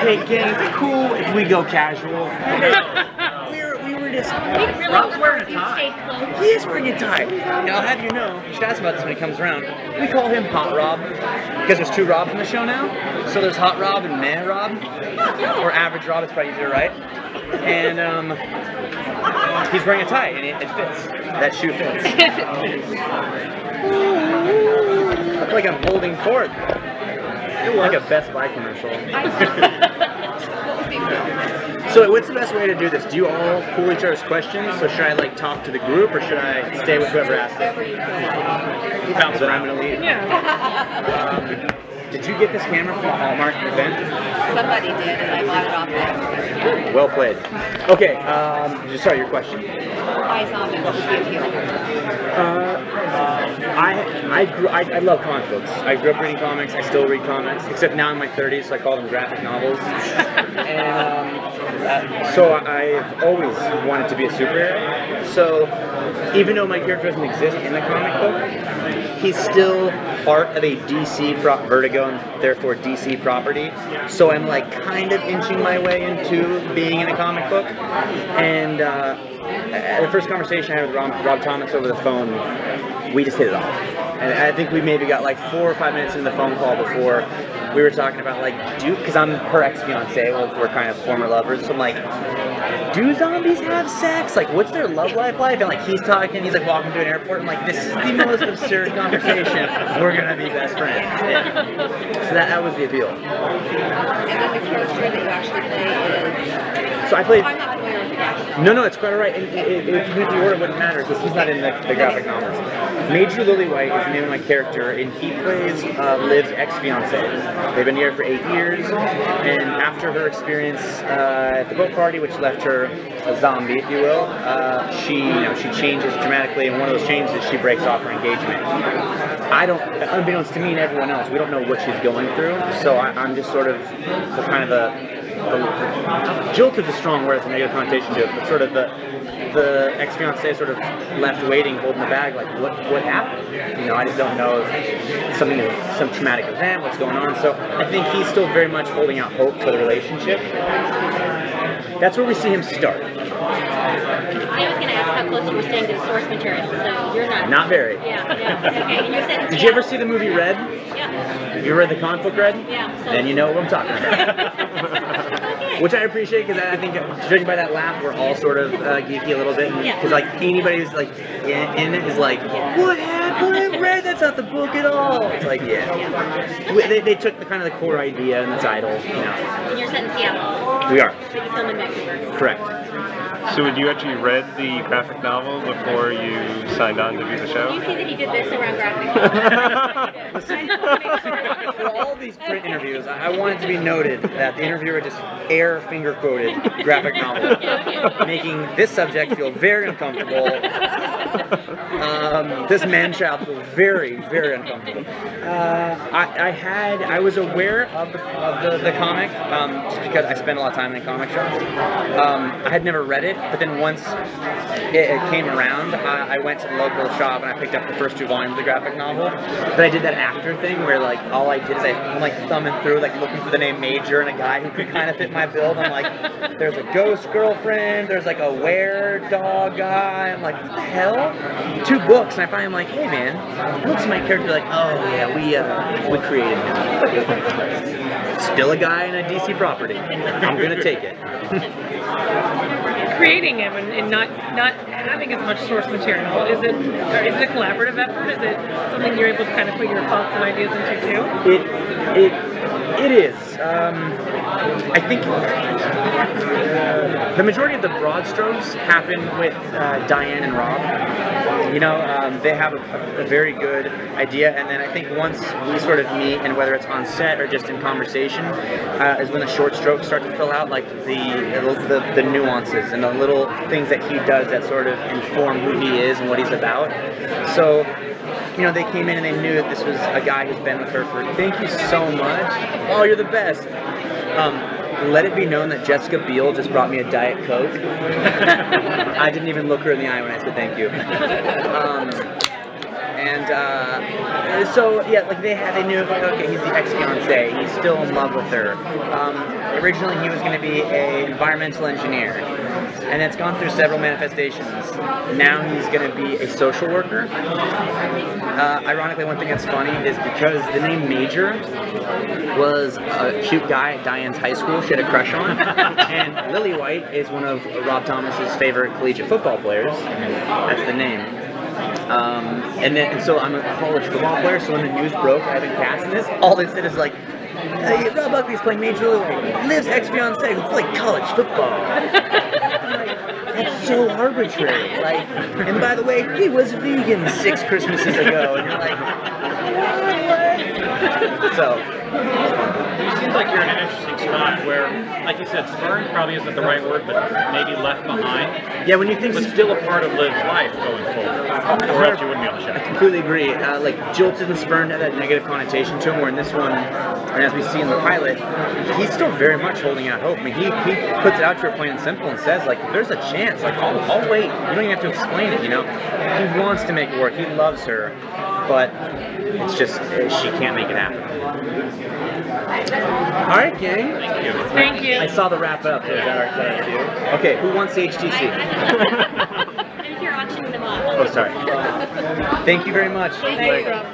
hey gang, is it cool if we go casual? we were just... Rob's wearing a tie. He is wearing a tie. And I'll have you know, you should ask about this when he comes around, we call him Hot Rob, because there's 2 Robs in the show now. So there's Hot Rob and Meh Rob, or Average Rob, it's probably easier, right? And he's wearing a tie, and it fits. That shoe fits. I feel like I'm holding forth. Like a Best Buy commercial. So what's the best way to do this? Do you all pull each other's questions? So should I like talk to the group, or should I stay with whoever asked it? Bounce around, I'm gonna leave. Yeah. Did you get this camera from a Hallmark event? Somebody did, and I bought it off there. Well played. Okay, sorry, your question. iZombie, what was the appeal? I love comic books. I grew up reading comics. I still read comics, except now in my 30s, so I call them graphic novels. And so I've always wanted to be a superhero. So even though my character doesn't exist in the comic book, he's still part of a DC Vertigo, and therefore DC property. So I'm like kind of inching my way into being in a comic book. And the first conversation I had with Rob Thomas over the phone, we just hit it off. And I think we maybe got like 4 or 5 minutes into the phone call before we were talking about like, because I'm her ex-fiance, we're kind of former lovers, so I'm like, do zombies have sex? Like, what's their love life like? And like, he's talking, he's like walking to an airport, I'm like, this is the most absurd conversation. We're gonna be best friends. Yeah. So that was the appeal. And then the character that you actually play is... So I played... I'm not familiar with the guy. No, it's quite alright. And if the order wouldn't matter, because he's not in the graphic novels. Major Lilywhite is the name of my character, and he plays Liv's ex-fiance. They've been together for 8 years, and after her experience at the boat party, which left her a zombie, if you will, she changes dramatically, and one of those changes is she breaks off her engagement. Unbeknownst to me and everyone else, we don't know what she's going through, so I'm just sort of kind of the jilt is a strong word, it's a negative connotation to it, but sort of the ex-fiance sort of left waiting, holding the bag, like, what happened? You know, I just don't know if some traumatic event, what's going on, so I think he's still very much holding out hope for the relationship. That's where we see him start. I was going to ask how close you were staying to the source material, so you're not... Not very. Yeah. Okay, and you're setting... Did you ever see the movie Red? Yeah. Have you read the comic book Red? Yeah. So... Then you know what I'm talking about. Which I appreciate, because I think, judging by that laugh, we're all sort of geeky a little bit. Because like anybody who's like in it is like, what happened? Red? That's not the book at all. It's like, yeah. They took the kind of the core idea and the title. You know. And you're set in Seattle. We are. But you film in Vancouver. Correct. So had you actually read the graphic novel before you signed on to do the show? You see that he did this around graphic novels. For all these print interviews, I wanted to be noted that the interviewer just air finger quoted graphic novel, making this subject feel very uncomfortable. This man-child feel very, very uncomfortable. I was aware of the comic, just because I spent a lot of time in comic shops. I had never read it, but then once it came around, I went to the local shop and I picked up the first 2 volumes of the graphic novel. But I did that actor thing where like all I did is I'm like thumbing through, like looking for the name Major and a guy who could kind of fit my build. I'm like, there's a ghost girlfriend, there's like a were-dog guy. I'm like, what the hell? 2 books, and I finally am like, hey man, looks at my character like, oh yeah, we created him. Still a guy in a DC property. I'm gonna take it. Creating him and not having as much source material, is it a collaborative effort? Is it something you're able to kind of put your thoughts and ideas into too? It is. I think the majority of the broad strokes happen with Diane and Rob. You know, they have a very good idea, and then I think once we sort of meet, and whether it's on set or just in conversation, is when the short strokes start to fill out, like the nuances and the little things that he does that sort of inform who he is and what he's about. So, you know, they came in and they knew that this was a guy who's been with her for, thank you so much. Oh, you're the best. Let it be known that Jessica Biel just brought me a Diet Coke. I didn't even look her in the eye when I said thank you. So yeah, like they knew like, okay, he's the ex-fiance, he's still in love with her. Originally he was going to be an environmental engineer, and it's gone through several manifestations. Now he's going to be a social worker. Ironically, one thing that's funny is because the name Major was a cute guy at Diane's high school she had a crush on, and Lilywhite is one of Rob Thomas's favorite collegiate football players. That's the name. And so I'm a college football player, so when the news broke I've been cast in this, all they said is like, hey, Rob Buckley's playing Major Lilywhite, Liv's ex-fiance who played college football. That's so arbitrary. Like, and by the way, he was vegan 6 Christmases ago, and you're like, what? So. It seems like you're in an interesting spot where, like you said, spurned probably isn't the right word, but maybe left behind. Yeah, when you think, but still a part of Liv's life going forward, or else you wouldn't be on the show. I completely agree. Like jilted and spurned had that negative connotation to him, where in this one, and as we see in the pilot, he's still very much holding out hope. I mean, he puts it out to her plain and simple and says, like, there's a chance. Like, I'll wait. You don't even have to explain it. You know, he wants to make it work. He loves her, but it's just she can't make it happen. All right, gang. Thank you. Thank you. I saw the wrap up. Is that all right to do? Okay, who wants the HTC? I'm here auctioning them off. Oh, sorry. Thank you very much. Thanks, Rob.